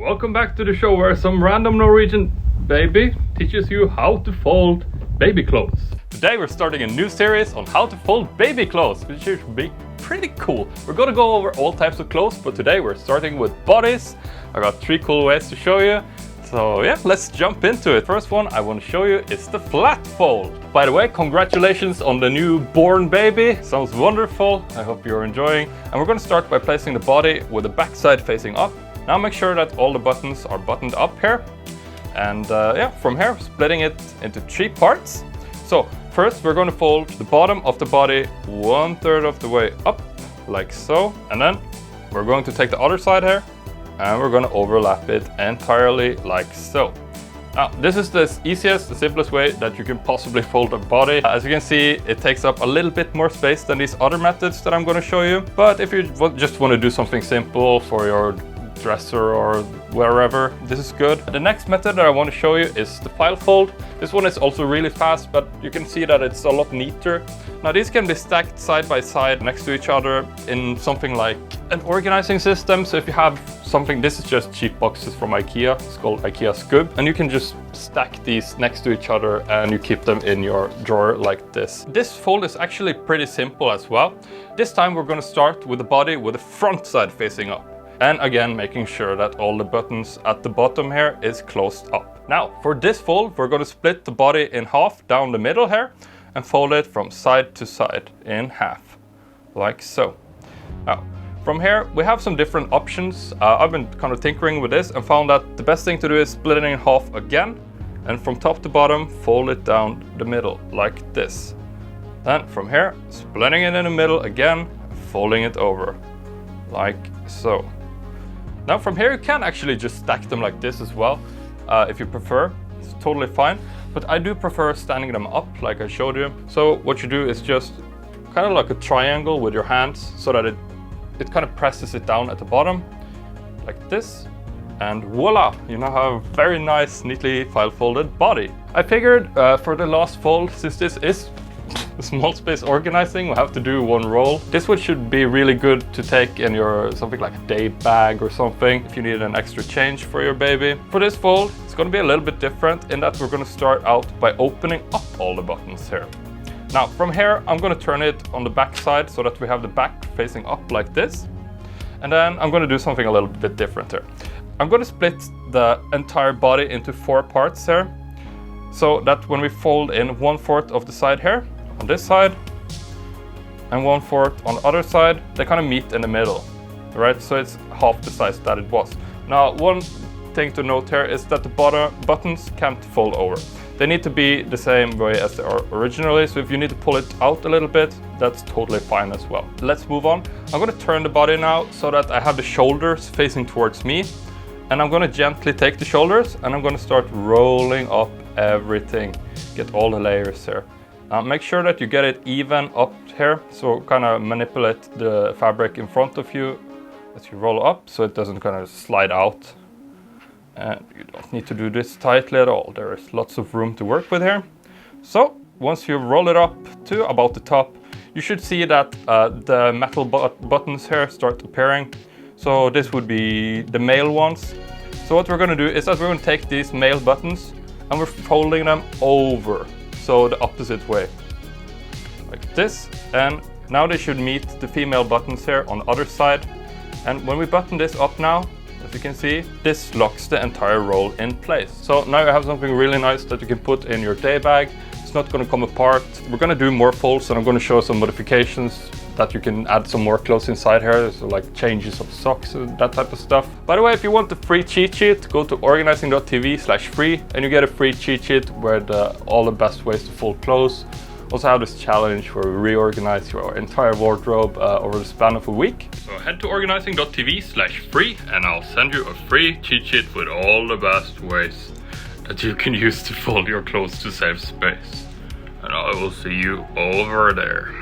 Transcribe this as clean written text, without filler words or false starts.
Welcome back to the show where some random Norwegian baby teaches you how to fold baby clothes. Today we're starting a new series on how to fold baby clothes, which should be pretty cool. We're gonna go over all types of clothes, but today we're starting with bodies. I got 3 cool ways to show you. So yeah, let's jump into it. First one I want to show you is the flat fold. By the way, congratulations on the newborn baby. Sounds wonderful. I hope you're enjoying. And we're going to start by placing the body with the backside facing up. Now make sure that all the buttons are buttoned up here. And yeah, from here, splitting it into 3 parts. So first we're going to fold the bottom of the body 1/3 of the way up, like so. And then we're going to take the other side here and we're going to overlap it entirely like so. Now this is the easiest, the simplest way that you can possibly fold a body. As you can see, it takes up a little bit more space than these other methods that I'm going to show you. But if you just want to do something simple for your dresser or wherever, this is good. The next method that I want to show you is the file fold. This one is also really fast, but you can see that it's a lot neater. Now these can be stacked side by side next to each other in something like an organizing system. So if you have something, this is just cheap boxes from IKEA, it's called IKEA Skub, and you can just stack these next to each other and you keep them in your drawer like this. This fold is actually pretty simple as well. This time we're going to start with the body with the front side facing up. And again, making sure that all the buttons at the bottom here is closed up. Now, for this fold, we're going to split the body in half down the middle here and fold it from side to side in half, like so. Now, from here, we have some different options. I've been kind of tinkering with this and found that the best thing to do is split it in half again, and from top to bottom, fold it down the middle, like this. Then from here, splitting it in the middle again, folding it over, like so. Now from here you can actually just stack them like this as well, if you prefer. It's totally fine, but I do prefer standing them up like I showed you. So what you do is just kind of like a triangle with your hands so that it kind of presses it down at the bottom like this, and voila, you now have a very nice, neatly file folded body. I figured for the last fold, since this is small space organizing, we have to do 1 roll. This one should be really good to take in your something like a day bag or something if you need an extra change for your baby. For this fold, it's going to be a little bit different in that we're going to start out by opening up all the buttons here. Now from here, I'm going to turn it on the back side so that we have the back facing up like this. And then I'm going to do something a little bit different here. I'm going to split the entire body into 4 parts here, so that when we fold in 1/4 of the side here, on this side, and 1/4 on the other side, they kind of meet in the middle, right? So it's half the size that it was. Now, one thing to note here is that the buttons can't fold over. They need to be the same way as they are originally, so if you need to pull it out a little bit, that's totally fine as well. Let's move on. I'm going to turn the body now so that I have the shoulders facing towards me, and I'm going to gently take the shoulders and I'm going to start rolling up everything, get all the layers here. Make sure that you get it even up here, so kind of manipulate the fabric in front of you as you roll up so it doesn't kind of slide out. And you don't need to do this tightly at all. There is lots of room to work with here. So once you roll it up to about the top, you should see that the metal buttons here start appearing. So this would be the male ones. So what we're going to do is that we're going to take these male buttons and we're folding them over. So the opposite way, like this. And now they should meet the female buttons here on the other side. And when we button this up now, as you can see, this locks the entire roll in place. So now you have something really nice that you can put in your day bag. It's not going to come apart. We're going to do more folds and I'm going to show some modifications that you can add some more clothes inside here, so like changes of socks and that type of stuff. By the way, if you want the free cheat sheet, go to organizing.tv/free and you get a free cheat sheet where all the best ways to fold clothes. Also have this challenge where we reorganize your entire wardrobe over the span of a week. So head to organizing.tv/free and I'll send you a free cheat sheet with all the best ways that you can use to fold your clothes to save space. And I will see you over there.